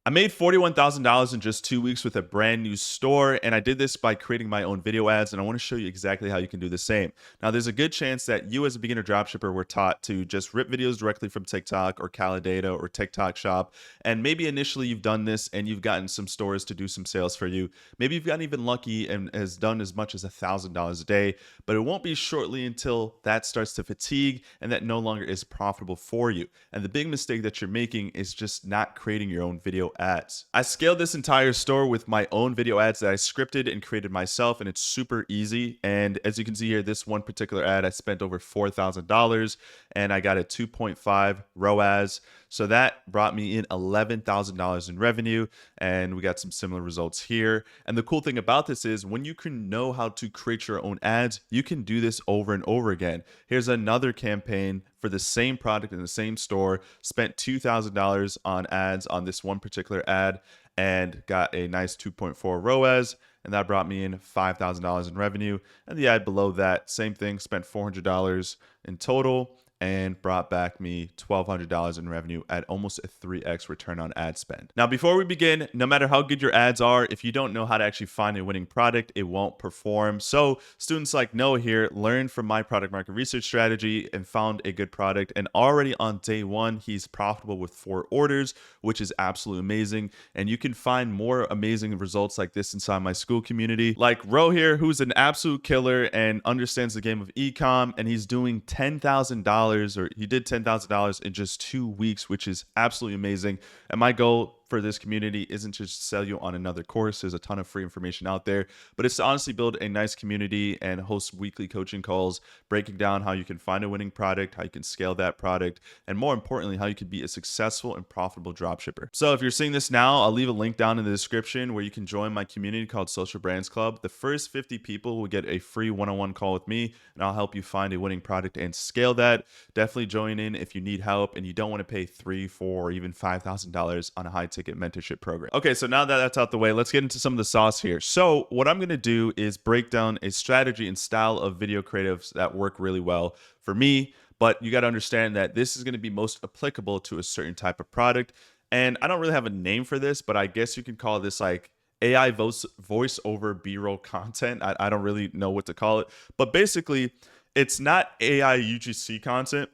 I made $41,000 in just 2 weeks with a brand new store, and I did this by creating my own video ads. And I want to show you exactly how you can do the same. Now, there's a good chance that you, as a beginner dropshipper, were taught to just rip videos directly from TikTok or Calidata or TikTok Shop. And maybe initially you've done this and you've gotten some stores to do some sales for you. Maybe you've gotten even lucky and has done as much as $1,000 a day, but it won't be shortly until that starts to fatigue and that no longer is profitable for you. And the big mistake that you're making is just not creating your own video ads. I scaled this entire store with my own video ads that I scripted and created myself, and it's super easy. And as you can see here, this one particular ad, I spent over $4,000 and I got a 2.5 ROAS. So that brought me in $11,000 in revenue, and we got some similar results here. And the cool thing about this is when you can know how to create your own ads, you can do this over and over again. Here's another campaign for the same product in the same store, spent $2,000 on ads on this one particular ad and got a nice 2.4 ROAS. And that brought me in $5,000 in revenue. And the ad below that, same thing, spent $400 in total and brought back me $1,200 in revenue at almost a 3x return on ad spend. Now, before we begin, no matter how good your ads are, if you don't know how to actually find a winning product, it won't perform. So students like Noah here learned from my product market research strategy and found a good product. And already on day one, he's profitable with 4 orders, which is absolutely amazing. And you can find more amazing results like this inside my school community. Like Ro here, who's an absolute killer and understands the game of ecom, and he's doing $10,000, or he did $10,000 in just 2 weeks, which is absolutely amazing. And my goal for this community isn't to just sell you on another course. There's a ton of free information out there, but it's to honestly build a nice community and host weekly coaching calls, breaking down how you can find a winning product, how you can scale that product, and more importantly, how you can be a successful and profitable dropshipper. So if you're seeing this now, I'll leave a link down in the description where you can join my community called Social Brands Club. The first 50 people will get a free one-on-one call with me, and I'll help you find a winning product and scale that. Definitely join in if you need help and you don't want to pay $3,000, $4,000, or even $5,000 on a high-ticket mentorship program. Okay, so now that that's out the way, let's get into some of the sauce here. So what I'm going to do is break down a strategy and style of video creatives that work really well for me, but you got to understand that this is going to be most applicable to a certain type of product. And I don't really have a name for this, but I guess you can call this like AI voiceover B-roll content. I don't really know what to call it, but basically it's not AI UGC content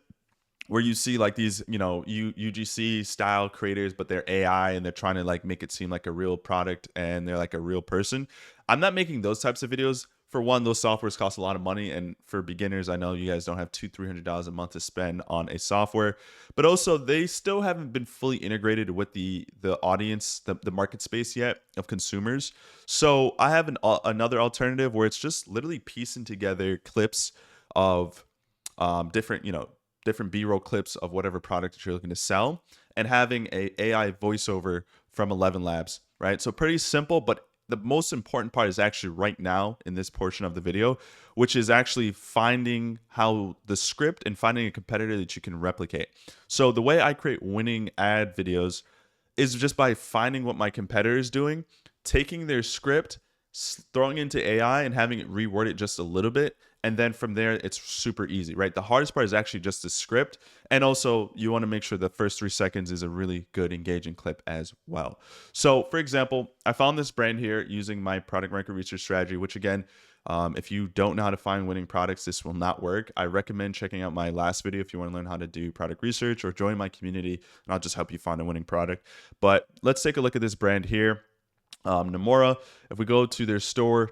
where you see like these, UGC style creators, but they're AI and they're trying to like make it seem like a real product and they're like a real person. I'm not making those types of videos. For one, those softwares cost a lot of money. And for beginners, I know you guys don't have $200-$300 a month to spend on a software, but also they still haven't been fully integrated with the audience, the market space yet of consumers. So I have another alternative where it's just literally piecing together clips of different B-roll clips of whatever product that you're looking to sell and having a AI voiceover from 11 Labs, right? So pretty simple, but the most important part is actually right now in this portion of the video, which is actually finding how the script and finding a competitor that you can replicate. So the way I create winning ad videos is just by finding what my competitor is doing, taking their script, throwing into AI and having it reword it just a little bit. And then from there, it's super easy, right? The hardest part is actually just the script. And also you want to make sure the first 3 seconds is a really good engaging clip as well. So for example, I found this brand here using my product market research strategy, which again, if you don't know how to find winning products, this will not work. I recommend checking out my last video if you want to learn how to do product research, or join my community and I'll just help you find a winning product. But let's take a look at this brand here. Nomura, if we go to their store,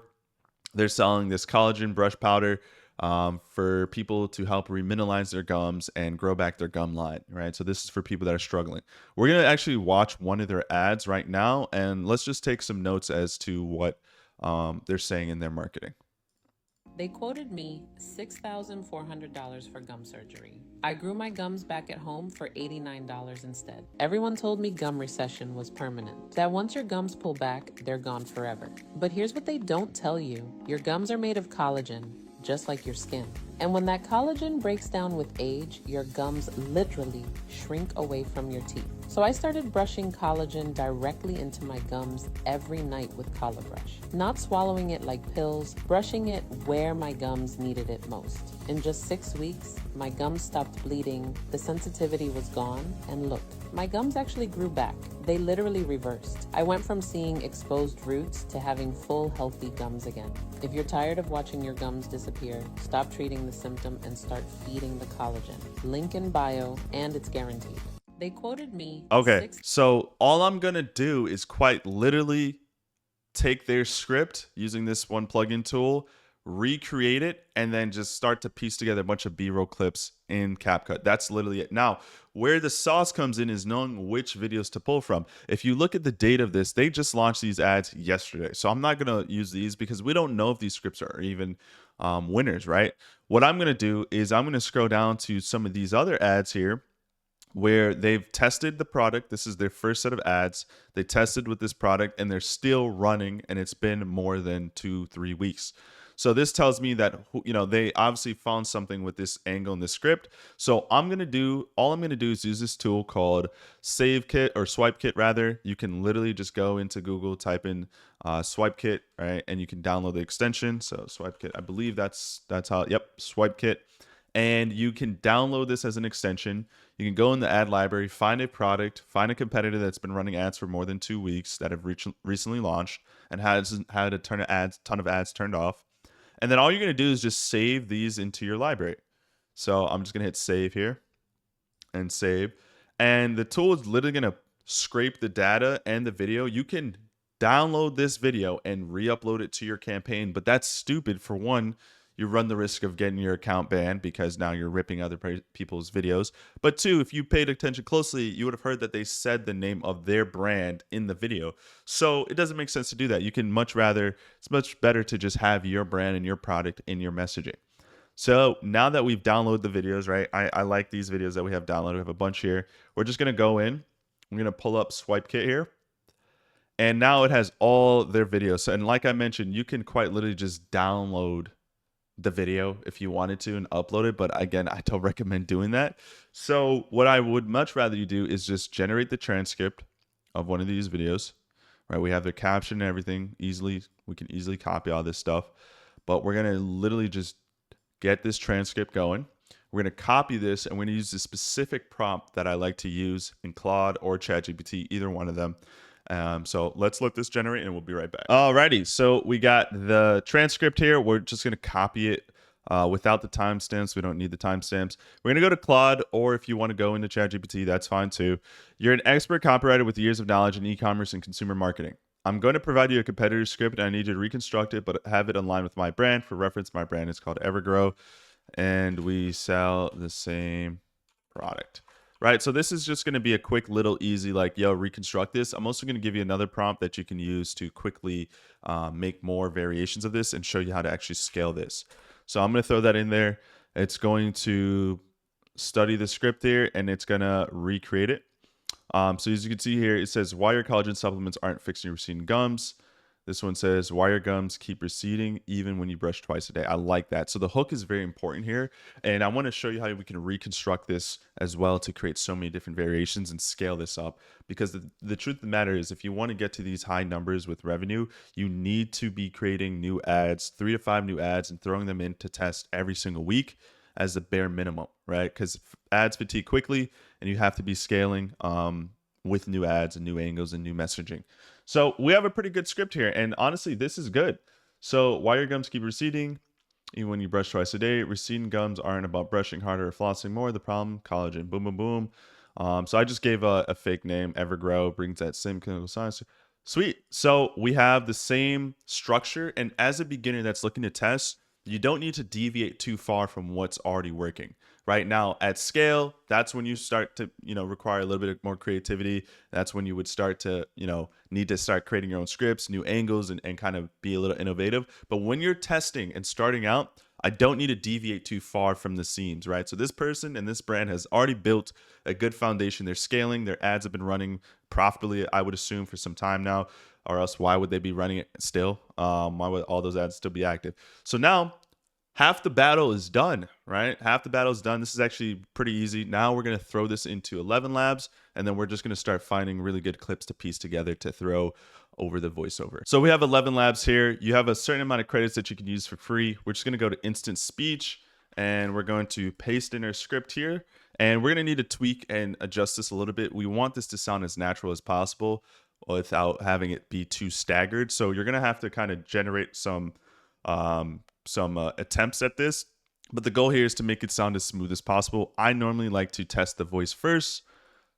they're selling this collagen brush powder for people to help remineralize their gums and grow back their gum line, right? So this is for people that are struggling. We're going to actually watch one of their ads right now, and let's just take some notes as to what they're saying in their marketing. They quoted me $6,400 for gum surgery. I grew my gums back at home for $89 instead. Everyone told me gum recession was permanent, that once your gums pull back, they're gone forever. But here's what they don't tell you. Your gums are made of collagen, just like your skin. And when that collagen breaks down with age, your gums literally shrink away from your teeth. So I started brushing collagen directly into my gums every night with Brush. Not swallowing it like pills, brushing it where my gums needed it most. In just 6 weeks, my gums stopped bleeding, the sensitivity was gone, and look, my gums actually grew back. They literally reversed. I went from seeing exposed roots to having full, healthy gums again. If you're tired of watching your gums disappear, stop treating the symptom and start feeding the collagen. Link in bio, and it's guaranteed. They quoted me Okay, so all I'm gonna do is quite literally take their script using this one plugin tool, recreate it, and then just start to piece together a bunch of B-roll clips in CapCut. That's literally it. Now, where the sauce comes in is knowing which videos to pull from. If you look at the date of this, they just launched these ads yesterday. So I'm not going to use these because we don't know if these scripts are even winners, right? What I'm going to do is I'm going to scroll down to some of these other ads here where they've tested the product. This is their first set of ads. They tested with this product and they're still running, and it's been more than 2-3 weeks. So this tells me that, you know, they obviously found something with this angle in the script. So all I'm gonna do is use this tool called Save Kit, or Swipe Kit rather. You can literally just go into Google, type in Swipe Kit, right, and you can download the extension. So Swipe Kit, I believe that's how. Yep, Swipe Kit. And you can download this as an extension. You can go in the ad library, find a product, find a competitor that's been running ads for more than 2 weeks that have recently launched and has had a ton of ads turned off. And then all you're going to do is just save these into your library. So I'm just going to hit save here and save. And the tool is literally going to scrape the data and the video. You can download this video and re-upload it to your campaign, but that's stupid. For one, you run the risk of getting your account banned because now you're ripping other people's videos. But two, if you paid attention closely, you would have heard that they said the name of their brand in the video. So it doesn't make sense to do that. It's much better to just have your brand and your product in your messaging. So now that we've downloaded the videos, right? I like these videos that we have downloaded. We have a bunch here. We're just going to go in. I'm going to pull up Swipe Kit here. And now it has all their videos. So, and like I mentioned, you can quite literally just download the video if you wanted to and upload it, but again, I don't recommend doing that. So what I would much rather you do is just generate the transcript of one of these videos, right? We have the caption and everything. We can easily copy all this stuff, but we're going to literally just get this transcript going. We're going to copy this and we're going to use the specific prompt that I like to use in Claude or ChatGPT, either one of them. So let's let this generate and we'll be right back. Alrighty, so we got the transcript here. We're just going to copy it without the timestamps. We don't need the timestamps. We're going to go to Claude, or if you want to go into ChatGPT, that's fine too. You're an expert copywriter with years of knowledge in e-commerce and consumer marketing. I'm going to provide you a competitor script and I need you to reconstruct it, but have it align with my brand. For reference, my brand is called Evergrow and we sell the same product. Right, so this is just going to be a quick little easy like, yo, reconstruct this. I'm also going to give you another prompt that you can use to quickly make more variations of this and show you how to actually scale this. So I'm going to throw that in there. It's going to study the script here and it's going to recreate it. So as you can see here, it says why your collagen supplements aren't fixing your receding gums. This one says why your gums keep receding even when you brush twice a day. I like that. So the hook is very important here. And I want to show you how we can reconstruct this as well to create so many different variations and scale this up. Because the truth of the matter is, if you want to get to these high numbers with revenue, you need to be creating new ads, 3 to 5 new ads, and throwing them in to test every single week as the bare minimum, right? Because ads fatigue quickly and you have to be scaling with new ads and new angles and new messaging. So we have a pretty good script here. And honestly, this is good. So why your gums keep receding even when you brush twice a day. Receding gums aren't about brushing harder or flossing more. The problem, collagen, boom, boom, boom. So I just gave a fake name. Evergrow brings that same clinical science. Sweet. So we have the same structure. And as a beginner that's looking to test, you don't need to deviate too far from what's already working. Right now at scale, that's when you start to, require a little bit more creativity. That's when you would start to, need to start creating your own scripts, new angles, and kind of be a little innovative. But when you're testing and starting out, I don't need to deviate too far from the seams, right? So this person and this brand has already built a good foundation. They're scaling. Their ads have been running profitably, I would assume, for some time now, or else why would they be running it still? Why would all those ads still be active? So now half the battle is done, right? Half the battle is done. This is actually pretty easy. Now we're going to throw this into 11 Labs, and then we're just going to start finding really good clips to piece together to throw over the voiceover. So we have 11 Labs here. You have a certain amount of credits that you can use for free. We're just going to go to instant speech, and we're going to paste in our script here. And we're going to need to tweak and adjust this a little bit. We want this to sound as natural as possible without having it be too staggered. So you're going to have to kind of generate some attempts at this, but the goal here is to make it sound as smooth as possible. I normally like to test the voice first,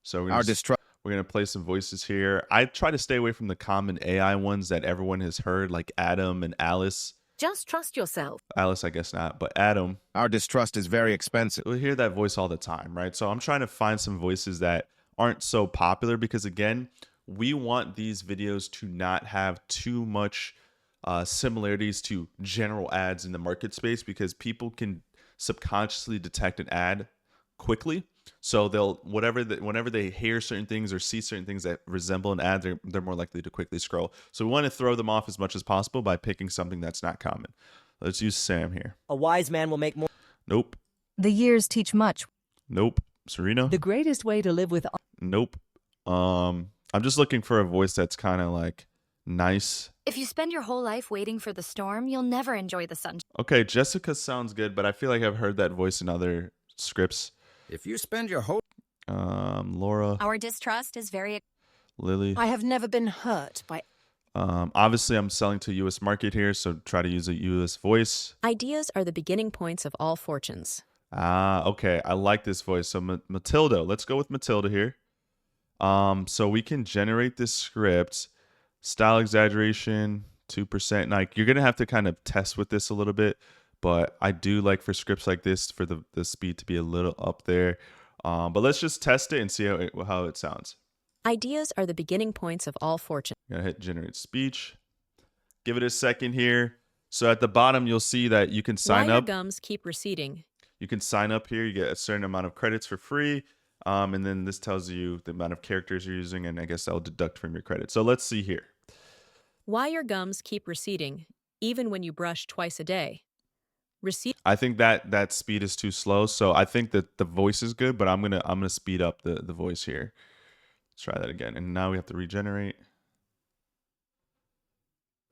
so we're gonna play some voices here. I try to stay away from the common AI ones that everyone has heard, like Adam and Alice. Just trust yourself. Alice, I guess not, but Adam. Our distrust is very expensive. We'll hear that voice all the time, right? So I'm trying to find some voices that aren't so popular because, again, we want these videos to not have too much similarities to general ads in the market space, because people can subconsciously detect an ad quickly. So they'll whenever they hear certain things or see certain things that resemble an ad, they're more likely to quickly scroll. So we want to throw them off as much as possible by picking something that's not common. Let's use Sam here. A wise man will make more. Nope. The years teach much. Nope. Serena. The greatest way to live with. Nope. I'm just looking for a voice that's kind of like nice. If you spend your whole life waiting for the storm, you'll never enjoy the sunshine. Okay, Jessica sounds good, but I feel like I've heard that voice in other scripts. If you spend your whole Laura. Our distrust is very... Lily. I have never been hurt by... Obviously, I'm selling to U.S. market here, so try to use a U.S. voice. Ideas are the beginning points of all fortunes. Okay. I like this voice. So Matilda, let's go with Matilda here. So we can generate this script. Style exaggeration, 2%. Like, you're going to have to kind of test with this a little bit, but I do like for scripts like this for the speed to be a little up there. But let's just test it and see how it sounds. Ideas are the beginning points of all fortune. Gotta hit generate speech. Give it a second here. So at the bottom, you'll see that you can sign Why up. your gums keep receding. You can sign up here. You get a certain amount of credits for free. And then this tells you the amount of characters you're using, and I guess that'll deduct from your credit. So let's see here. Why your gums keep receding, even when you brush twice a day. I think that speed is too slow. So I think that the voice is good, but I'm gonna speed up the voice here. Let's try that again. And now we have to regenerate.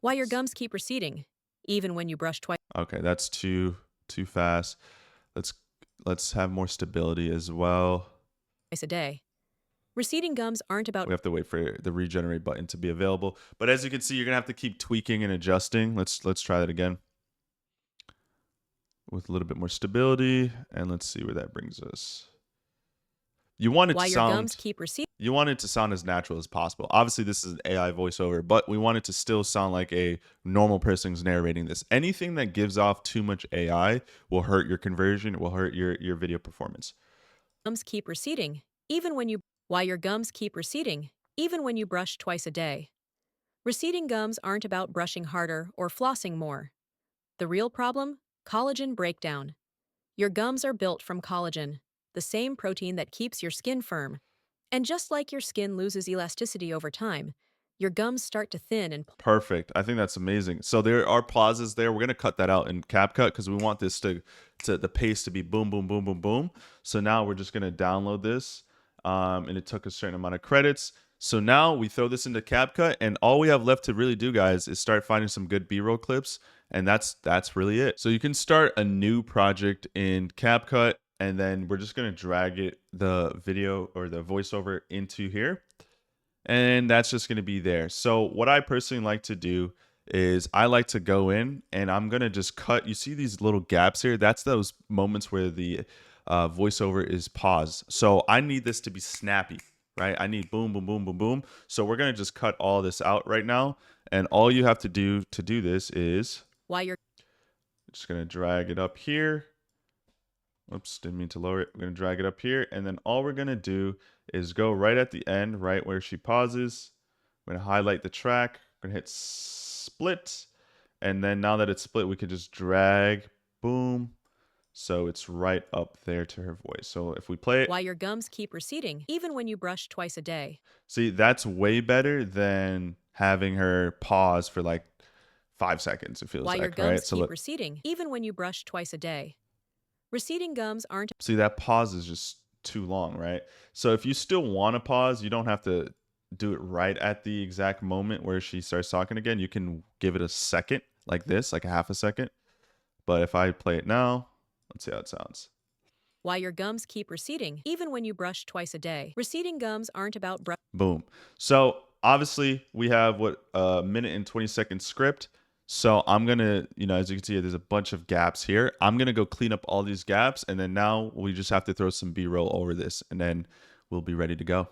Why your gums keep receding, even when you brush twice. Okay, that's too fast. Let's have more stability as well. Twice a day. Receding gums aren't about... We have to wait for the regenerate button to be available. But as you can see, you're gonna have to keep tweaking and adjusting. Let's try that again with a little bit more stability, and let's see where that brings us. You want it to Why sound... your gums keep receding. You want it to sound as natural as possible. Obviously, this is an AI voiceover, but we want it to still sound like a normal person who's narrating this. Anything that gives off too much AI will hurt your conversion. It will hurt your video performance. Gums keep receding, even when you... Why your gums keep receding, even when you brush twice a day. Receding gums aren't about brushing harder or flossing more. The real problem? Collagen breakdown. Your gums are built from collagen, the same protein that keeps your skin firm. And just like your skin loses elasticity over time, your gums start to thin and... Perfect. I think that's amazing. So there are pauses there. We're going to cut that out in CapCut because we want this to the pace to be boom, boom, boom, boom, boom. So now we're just going to download this. And it took a certain amount of credits. So now we throw this into CapCut, and all we have left to really do, guys, is start finding some good B-roll clips, and that's really it. So you can start a new project in CapCut, and then we're just going to drag the video or the voiceover into here, and that's just going to be there. So what I personally like to do is I like to go in, and I'm going to just cut. You see these little gaps here? That's those moments where the voiceover is paused. So I need this to be snappy, right? I need boom, boom, boom, boom, boom. So we're going to just cut all this out right now. And all you have to do this is... Why you're... Just going to drag it up here. Oops, didn't mean to lower it. We're going to drag it up here. And then all we're going to do is go right at the end, right where she pauses. We're going to highlight the track. We're going to hit split. And then now that it's split, we can just drag, boom. So it's right up there to her voice. So if we play it... Why your gums keep receding, even when you brush twice a day. See, that's way better than having her pause for like 5 seconds, it feels Why your like, gums right? So keep look, receding, even when you brush twice a day. Receding gums aren't see that pause is just too long, right? So if you still want to pause, you don't have to do it right at the exact moment where she starts talking again. You can give it a second like this, like a half a second. But if I play it now, let's see how it sounds. why your gums keep receding, even when you brush twice a day. Receding gums aren't about Boom. So obviously we have what a minute and 20-second script. So I'm going to, as you can see, there's a bunch of gaps here. I'm going to go clean up all these gaps. And then now we just have to throw some B-roll over this and then we'll be ready to go.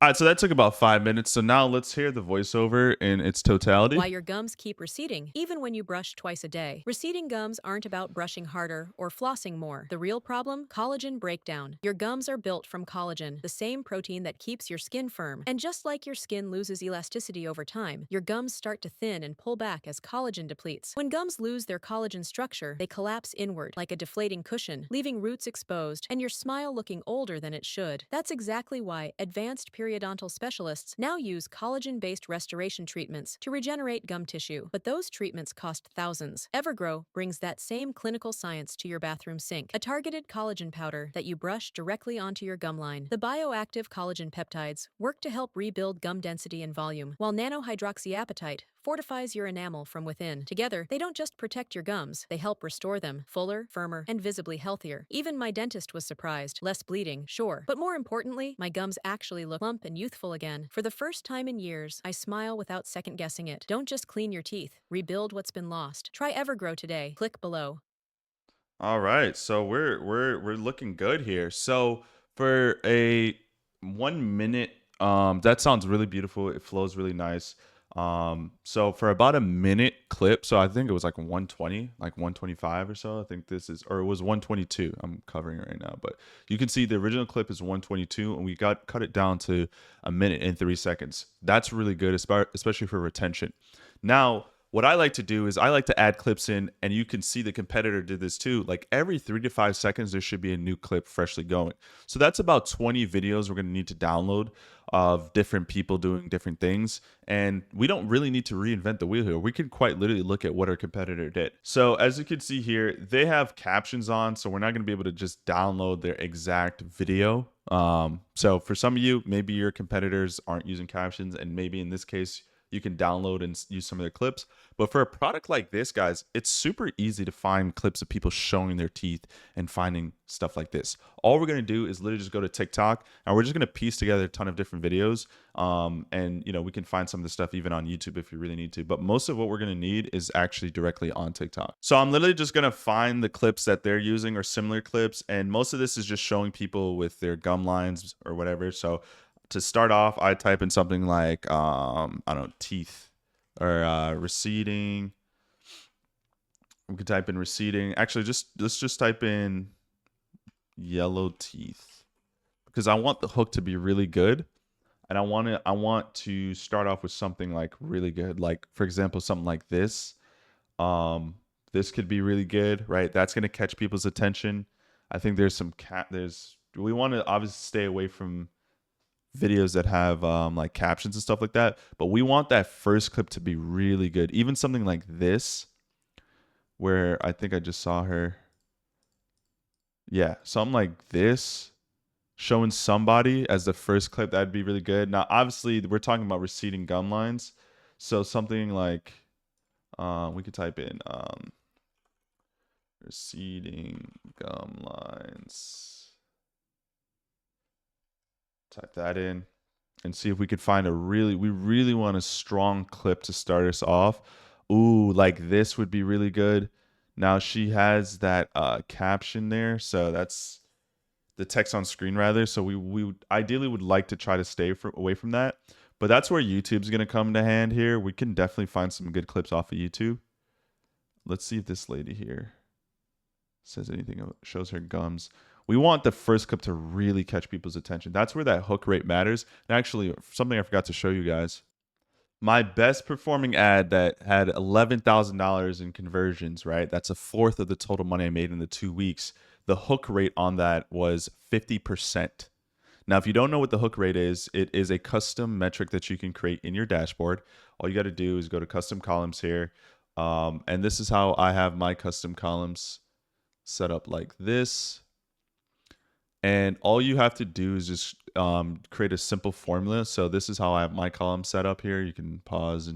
All right, so that took about 5 minutes. So now let's hear the voiceover in its totality. why your gums keep receding, even when you brush twice a day. Receding gums aren't about brushing harder or flossing more. The real problem? Collagen breakdown. Your gums are built from collagen, the same protein that keeps your skin firm. And just like your skin loses elasticity over time, your gums start to thin and pull back as collagen depletes. When gums lose their collagen structure, they collapse inward like a deflating cushion, leaving roots exposed and your smile looking older than it should. That's exactly why advanced periodontal specialists now use collagen-based restoration treatments to regenerate gum tissue, but those treatments cost thousands. Evergrow brings that same clinical science to your bathroom sink, a targeted collagen powder that you brush directly onto your gum line. The bioactive collagen peptides work to help rebuild gum density and volume, while nanohydroxyapatite fortifies your enamel from within. Together, they don't just protect your gums, they help restore them, fuller, firmer, and visibly healthier. Even my dentist was surprised. Less bleeding, sure, but more importantly, my gums actually look plump and youthful again. For the first time in years, I smile without second-guessing it. Don't just clean your teeth, rebuild what's been lost. Try Evergrow today. Click below. All right, so we're looking good here. So for a 1 minute, that sounds really beautiful. It flows really nice. So for about a minute clip, so I think it was like 120, like 125 or so. I think this is, or it was 122. I'm covering it right now, but you can see the original clip is 122, and we cut it down to a minute and 3 seconds. That's really good, especially for retention. Now, what I like to do is I like to add clips in, and you can see the competitor did this too. Like every 3 to 5 seconds, there should be a new clip freshly going. So that's about 20 videos we're going to need to download of different people doing different things. And we don't really need to reinvent the wheel here. We can quite literally look at what our competitor did. So as you can see here, they have captions on, so we're not going to be able to just download their exact video. So for some of you, maybe your competitors aren't using captions, and maybe in this case, you can download and use some of their clips. But for a product like this, guys, it's super easy to find clips of people showing their teeth and finding stuff like this. All we're going to do is literally just go to TikTok, and we're just going to piece together a ton of different videos. And we can find some of the stuff even on YouTube if you really need to. But most of what we're going to need is actually directly on TikTok. So I'm literally just going to find the clips that they're using or similar clips. And most of this is just showing people with their gum lines or whatever. So to start off, I type in something like, I don't know, teeth or receding. We could type in receding. Actually, let's just type in yellow teeth, because I want the hook to be really good. And I want to start off with something like really good. Like, for example, something like this. This could be really good, right? That's going to catch people's attention. I think there's we want to obviously stay away from videos that have like captions and stuff like that, but we want that first clip to be really good. Even something like this, where I think I just saw her, yeah, something like this showing somebody as the first clip, that'd be really good. Now obviously we're talking about receding gum lines, so something like we could type in receding gum lines. Type that in and see if we could find we really want a strong clip to start us off. Ooh, like this would be really good. Now she has that caption there, so that's the text on screen rather. So we ideally would like to try to stay away from that, but that's where YouTube's going to come to hand here. We can definitely find some good clips off of YouTube. Let's see if this lady here says anything, shows her gums. We want the first clip to really catch people's attention. That's where that hook rate matters. And actually, something I forgot to show you guys. My best performing ad that had $11,000 in conversions, right? That's a fourth of the total money I made in the 2 weeks. The hook rate on that was 50%. Now, if you don't know what the hook rate is, it is a custom metric that you can create in your dashboard. All you got to do is go to custom columns here. And this is how I have my custom columns set up like this. And all you have to do is just create a simple formula. So this is how I have my column set up here. You can pause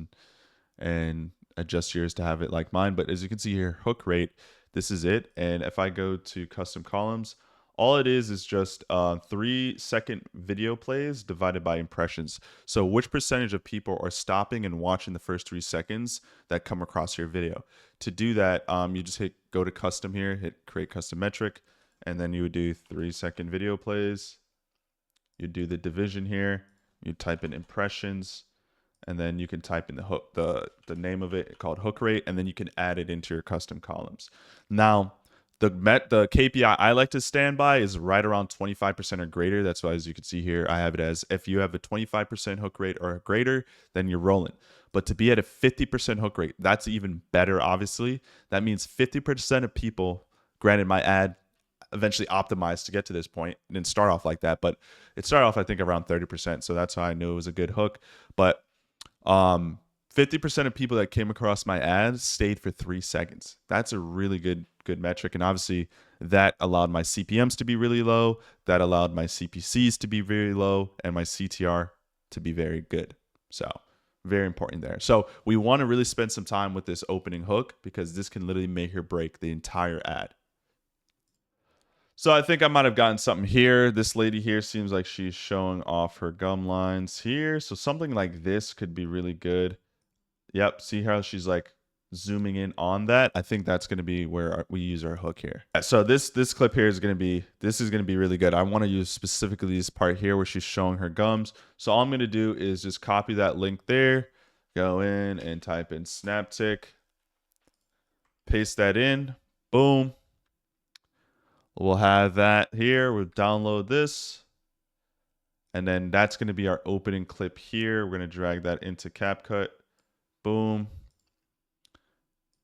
and adjust yours to have it like mine. But as you can see here, hook rate, this is it. And if I go to custom columns, all it is just 3-second video plays divided by impressions. So which percentage of people are stopping and watching the first 3 seconds that come across your video? To do that, you just go to custom here, hit create custom metric, and then you would do 3-second video plays. You do the division here. You type in impressions, and then you can type in the hook, the name of it called hook rate, and then you can add it into your custom columns. Now, the KPI I like to stand by is right around 25% or greater. That's why, as you can see here, I have it as if you have a 25% hook rate or greater, then you're rolling. But to be at a 50% hook rate, that's even better, obviously. That means 50% of people, granted my ad eventually optimized to get to this point, and didn't start off like that, but it started off, I think, around 30%. So that's how I knew it was a good hook. But 50% of people that came across my ads stayed for 3 seconds. That's a really good metric. And obviously that allowed my CPMs to be really low. That allowed my CPCs to be very low and my CTR to be very good. So very important there. So we want to really spend some time with this opening hook because this can literally make or break the entire ad. So I think I might have gotten something here. This lady here seems like she's showing off her gum lines here. So something like this could be really good. Yep, see how she's like zooming in on that? I think that's going to be where we use our hook here. So this clip here is going to be, really good. I want to use specifically this part here where she's showing her gums. So all I'm going to do is just copy that link there, go in and type in SnapTick, paste that in, boom. We'll have that here. We'll download this. And then that's going to be our opening clip here. We're going to drag that into CapCut. Boom.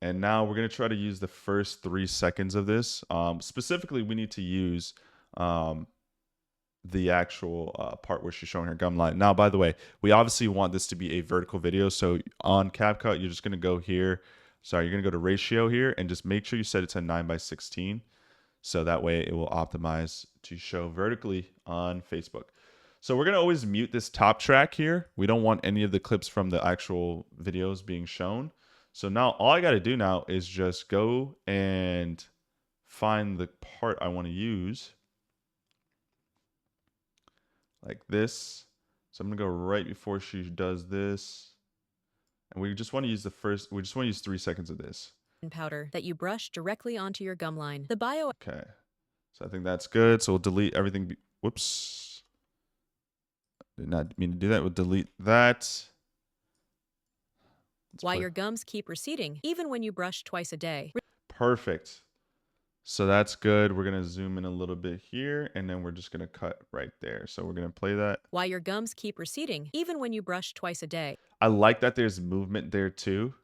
And now we're going to try to use the first 3 seconds of this. Specifically, we need to use the actual part where she's showing her gum line. Now, by the way, we obviously want this to be a vertical video. So on CapCut, you're just going to go here. Sorry, you're going to go to ratio here and just make sure you set it to 9:16. So that way it will optimize to show vertically on Facebook. So we're going to always mute this top track here. We don't want any of the clips from the actual videos being shown. So now all I got to do now is just go and find the part I want to use. Like this. So I'm going to go right before she does this. And we just want to use we just want to use 3 seconds of this. Powder that you brush directly onto your gum line. The bio. Okay. So I think that's good. So we'll delete everything. Whoops. Did not mean to do that. We'll delete that. Why your gums keep receding, even when you brush twice a day. Perfect. So that's good. We're going to zoom in a little bit here, and then we're just going to cut right there. So we're going to play that. Why your gums keep receding, even when you brush twice a day. I like that there's movement there too.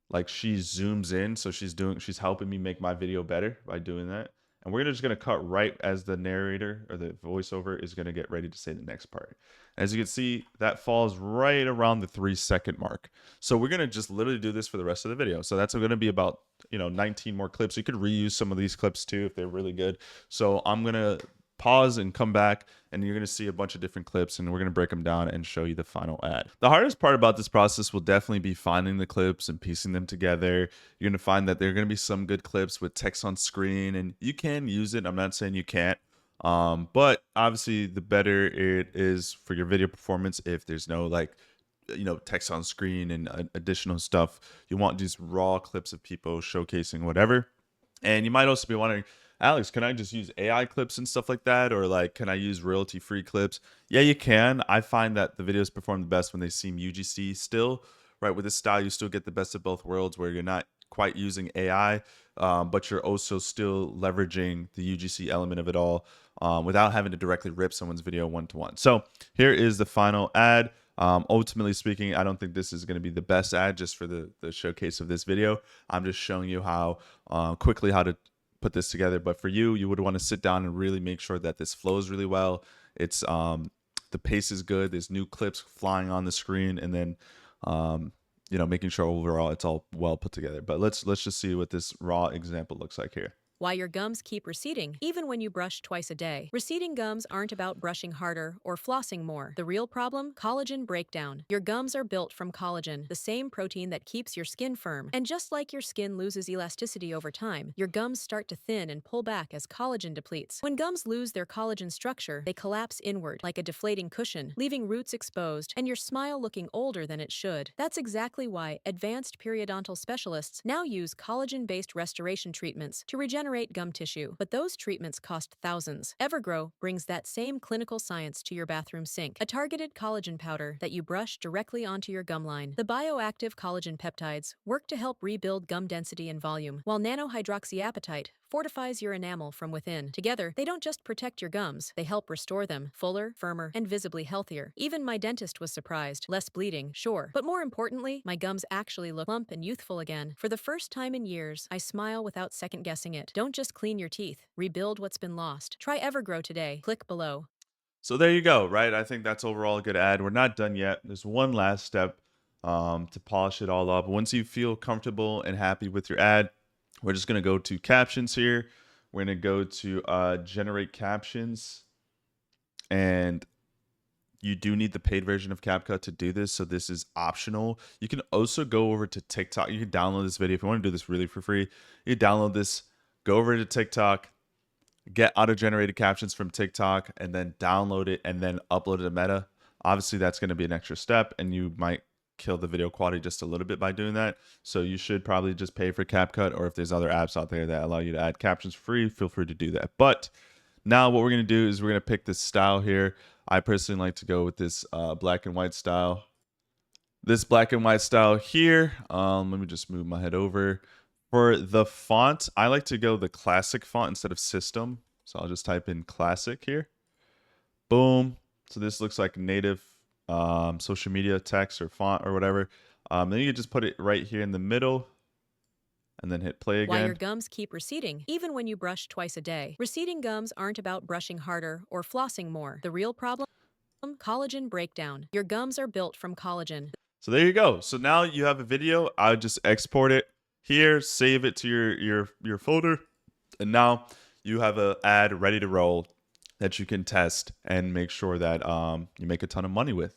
Like she zooms in, so she's helping me make my video better by doing that. And we're just gonna cut right as the narrator or the voiceover is gonna get ready to say the next part. As you can see, that falls right around the 3 second mark. So we're gonna just literally do this for the rest of the video. So that's gonna be about 19 more clips. You could reuse some of these clips too if they're really good. So I'm gonna pause and come back, and you're going to see a bunch of different clips, and we're going to break them down and show you the final ad. The hardest part about this process will definitely be finding the clips and piecing them together. You're going to find that there are going to be some good clips with text on screen, and you can use it. I'm not saying you can't, but obviously the better it is for your video performance if there's no text on screen and additional stuff. You want these raw clips of people showcasing whatever. And you might also be wondering, Alex, can I just use AI clips and stuff like that? Or can I use royalty-free clips? Yeah, you can. I find that the videos perform the best when they seem UGC still, right? With this style, you still get the best of both worlds where you're not quite using AI, but you're also still leveraging the UGC element of it all without having to directly rip someone's video one-to-one. So here is the final ad. Ultimately speaking, I don't think this is going to be the best ad just for the showcase of this video. I'm just showing you how quickly how to put this together. But for you would want to sit down and really make sure that this flows really well It's the pace is good. There's new clips flying on the screen, and then making sure overall it's all well put together. But let's just see what this raw example looks like here. Why your gums keep receding, even when you brush twice a day. Receding gums aren't about brushing harder or flossing more. The real problem? Collagen breakdown. Your gums are built from collagen, the same protein that keeps your skin firm. And just like your skin loses elasticity over time, your gums start to thin and pull back as collagen depletes. When gums lose their collagen structure, they collapse inward like a deflating cushion, leaving roots exposed and your smile looking older than it should. That's exactly why advanced periodontal specialists now use collagen-based restoration treatments to regenerate gum tissue, but those treatments cost thousands. Evergrow brings that same clinical science to your bathroom sink, a targeted collagen powder that you brush directly onto your gum line. The bioactive collagen peptides work to help rebuild gum density and volume, while nanohydroxyapatite fortifies your enamel from within. Together, they don't just protect your gums, they help restore them, fuller, firmer, and visibly healthier. Even my dentist was surprised. Less bleeding, sure, but more importantly, my gums actually look plump and youthful again. For the first time in years, I smile without second-guessing it. Don't just clean your teeth, rebuild what's been lost. Try Evergrow today. Click below. So there you go, right? I think that's overall a good ad. We're not done yet. There's one last step to polish it all up. Once you feel comfortable and happy with your ad, we're just going to go to captions here. We're going to go to generate captions. And you do need the paid version of CapCut to do this. So this is optional. You can also go over to TikTok. You can download this video. If you want to do this really for free, you download this, go over to TikTok, get auto-generated captions from TikTok, and then download it and then upload it to Meta. Obviously, that's going to be an extra step, and you might kill the video quality just a little bit by doing that. So you should probably just pay for CapCut, or if there's other apps out there that allow you to add captions free, feel free to do that. But now what we're going to do is we're going to pick this style here. I personally like to go with this black and white style. This black and white style here. Let me just move my head over. For the font, I like to go the classic font instead of system. So I'll just type in classic here. Boom. So this looks like native social media text or font or whatever. Then you can just put it right here in the middle and then hit play again. Why your gums keep receding, even when you brush twice a day. Receding gums aren't about brushing harder or flossing more. The real problem? Collagen breakdown. Your gums are built from collagen. So there you go. So now you have a video. I would just export it here, save it to your folder, and now you have an ad ready to roll that you can test and make sure that you make a ton of money with.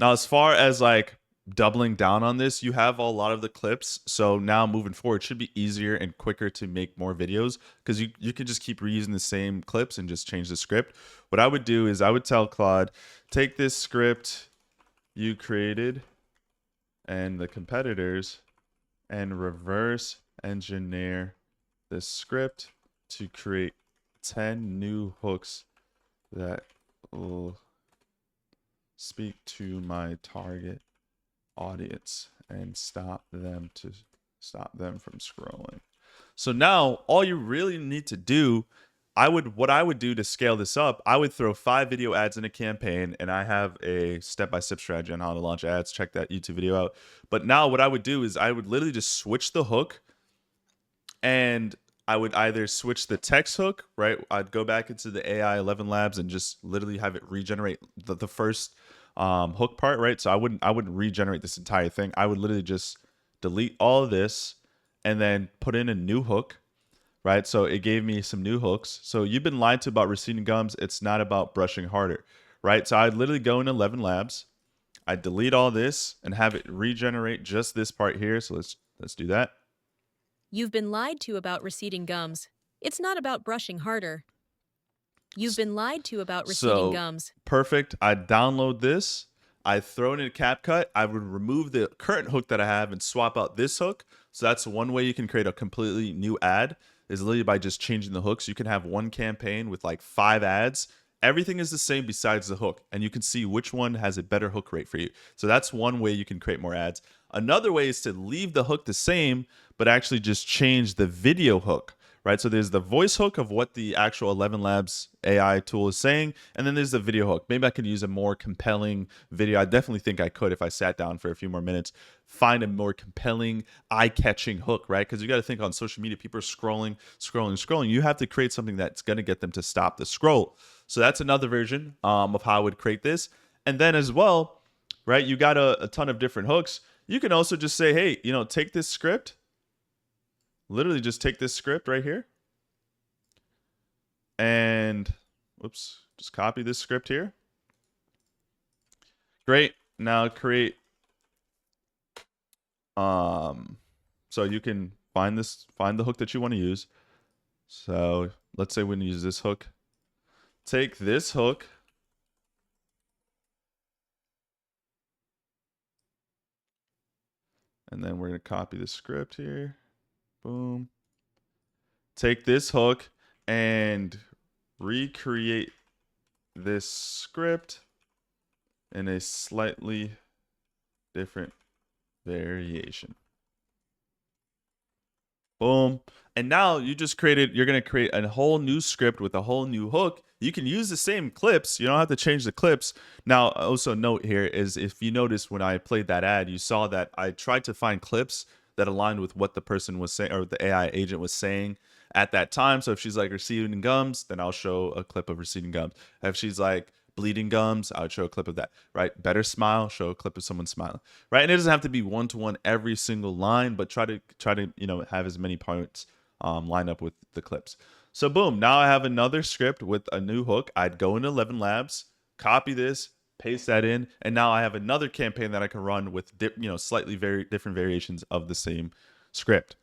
Now, as far as like doubling down on this, you have a lot of the clips. So now moving forward, it should be easier and quicker to make more videos because you can just keep reusing the same clips and just change the script. What I would do is I would tell Claude, take this script you created and the competitors and reverse engineer this script to create 10 new hooks that will speak to my target audience and stop them from scrolling. So now all you really need to do, what I would do to scale this up, I would throw 5 video ads in a campaign, and I have a step-by-step strategy on how to launch ads. Check that YouTube video out. But now what I would do is I would literally just switch the hook, and I would either switch the text hook, right? I'd go back into the AI 11 labs and just literally have it regenerate the first hook part, right? So I wouldn't regenerate this entire thing. I would literally just delete all of this and then put in a new hook, right? So it gave me some new hooks. So you've been lied to about receding gums. It's not about brushing harder, right? So I'd literally go in 11 labs. I'd delete all this and have it regenerate just this part here. So let's do that. You've been lied to about receding gums. It's not about brushing harder. You've been lied to about receding gums. Perfect. I download this. I throw it in CapCut. I would remove the current hook that I have and swap out this hook. So that's one way you can create a completely new ad, is literally by just changing the hooks. You can have one campaign with like 5 ads. Everything is the same besides the hook, and you can see which one has a better hook rate for you. So that's one way you can create more ads. Another way is to leave the hook the same, but actually just change the video hook, right? So there's the voice hook of what the actual 11 Labs AI tool is saying, and then there's the video hook. Maybe I could use a more compelling video. I definitely think I could if I sat down for a few more minutes, find a more compelling, eye-catching hook, right? Because you got to think on social media, people are scrolling. You have to create something that's going to get them to stop the scroll. So that's another version of how I would create this. And then as well, right, you got a ton of different hooks. You can also just say, hey, take this script, literally just take this script right here and whoops, just copy this script here. Great. Now create so you can find the hook that you want to use. So let's say we're gonna use this hook. Take this hook, and then we're gonna copy the script here. Boom. Take this hook and recreate this script in a slightly different variation. Boom. And now you're going to create a whole new script with a whole new hook. You can use the same clips. You don't have to change the clips. Now, also note here is if you notice when I played that ad, you saw that I tried to find clips that aligned with what the person was saying or the AI agent was saying at that time. So if she's like receding gums, then I'll show a clip of receding gums. If she's like bleeding gums, I would show a clip of that, right? Better smile, show a clip of someone smiling, right? And it doesn't have to be one-to-one every single line, but try to have as many parts line up with the clips. So boom, now I have another script with a new hook. I'd go into 11 Labs, copy this, paste that in, and now I have another campaign that I can run with slightly very different variations of the same script.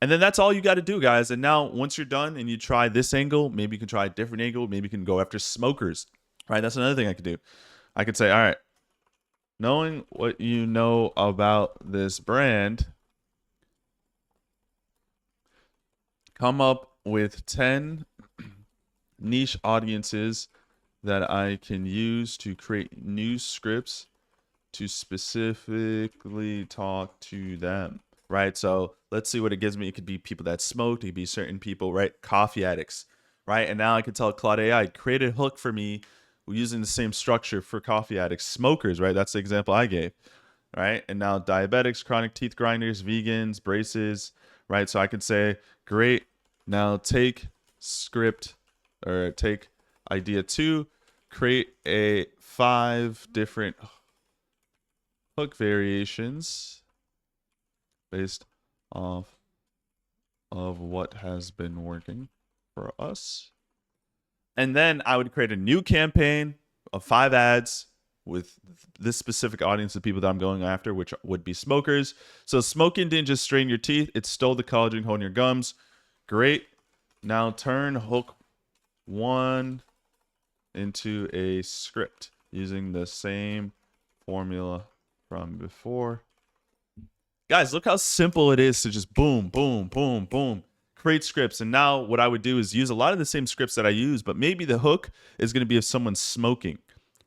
And then that's all you got to do, guys. And now once you're done and you try this angle, maybe you can try a different angle. Maybe you can go after smokers, right? That's another thing I could do. I could say, all right, knowing what you know about this brand, come up with 10 niche audiences that I can use to create new scripts to specifically talk to them, right? So let's see what it gives me. It could be people that smoked. It could be certain people, right? Coffee addicts, right? And now I can tell Claude AI, create a hook for me using the same structure for coffee addicts, smokers, right? That's the example I gave, right? And now diabetics, chronic teeth grinders, vegans, braces, right? So I could say, great. Now take idea 2, create a 5 different hook variations based off of what has been working for us. And then I would create a new campaign of 5 ads with this specific audience of people that I'm going after, which would be smokers. So smoking didn't just strain your teeth, it stole the collagen holding your gums. Great. Now turn hook 1 into a script using the same formula from before. Guys, look how simple it is to just boom, boom, boom, boom, create scripts. And now what I would do is use a lot of the same scripts that I use, but maybe the hook is going to be if someone's smoking,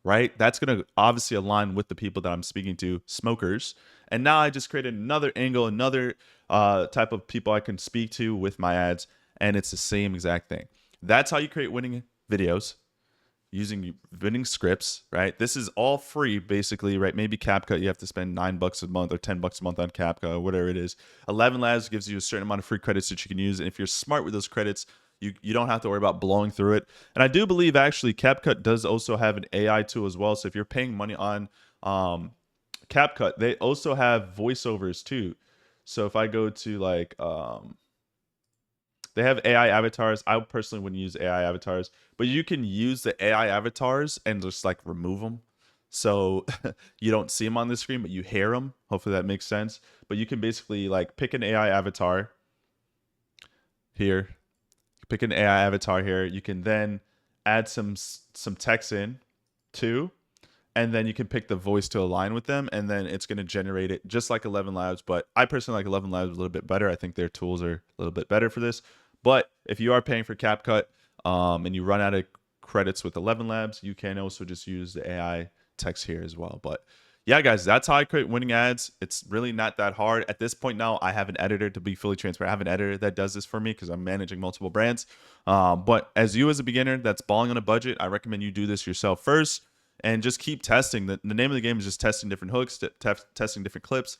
right? That's going to obviously align with the people that I'm speaking to, smokers. And now I just created another angle, another type of people I can speak to with my ads, and it's the same exact thing. That's how you create winning videos using winning scripts, right? This is all free, basically, right? Maybe CapCut, you have to spend $9 a month or $10 a month on CapCut or whatever it is. 11 Labs gives you a certain amount of free credits that you can use. And if you're smart with those credits, you don't have to worry about blowing through it. And I do believe actually CapCut does also have an AI tool as well. So if you're paying money on CapCut, they also have voiceovers too. So if I go to like, they have AI avatars. I personally wouldn't use AI avatars, but you can use the AI avatars and just like remove them. So you don't see them on the screen, but you hear them. Hopefully that makes sense. But you can basically like pick an AI avatar here. Pick an AI avatar here. You can then add some text in too. And then you can pick the voice to align with them. And then it's going to generate it just like 11 Labs. But I personally like 11 Labs a little bit better. I think their tools are a little bit better for this. But if you are paying for CapCut and you run out of credits with 11 Labs, you can also just use the AI text here as well. But yeah, guys, that's how I create winning ads. It's really not that hard. At this point now, I have an editor, to be fully transparent. I have an editor that does this for me because I'm managing multiple brands. But as a beginner that's balling on a budget, I recommend you do this yourself first and just keep testing. The name of the game is just testing different hooks, testing different clips,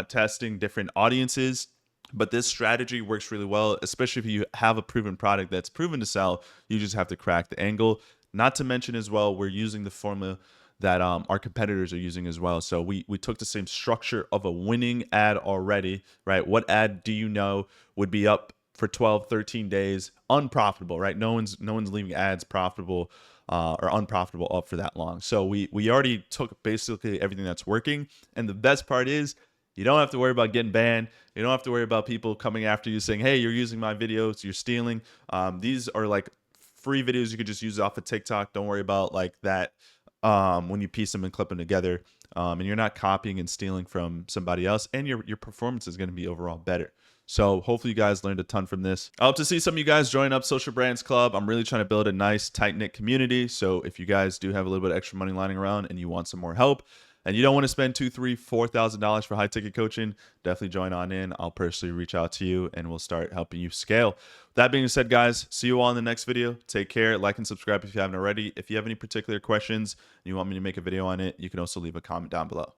testing different audiences. But this strategy works really well, especially if you have a proven product that's proven to sell. You just have to crack the angle. Not to mention as well, we're using the formula that our competitors are using as well. So we took the same structure of a winning ad already, right? What ad do you know would be up for 12, 13 days, unprofitable, right? No one's leaving ads profitable or unprofitable up for that long. So we already took basically everything that's working. And the best part is you don't have to worry about getting banned. You don't have to worry about people coming after you saying, hey, you're using my videos, you're stealing. These are like free videos you could just use off of TikTok. Don't worry about like that when you piece them and clip them together. And you're not copying and stealing from somebody else, and your performance is going to be overall better. So hopefully you guys learned a ton from this. I hope to see some of you guys join up Social Brands Club. I'm really trying to build a nice, tight-knit community. So if you guys do have a little bit of extra money lying around and you want some more help, and you don't want to spend $2,000, $3,000, $4,000 for high ticket coaching, definitely join on in. I'll personally reach out to you and we'll start helping you scale. That being said, guys, see you all in the next video. Take care. Like and subscribe if you haven't already. If you have any particular questions and you want me to make a video on it, you can also leave a comment down below.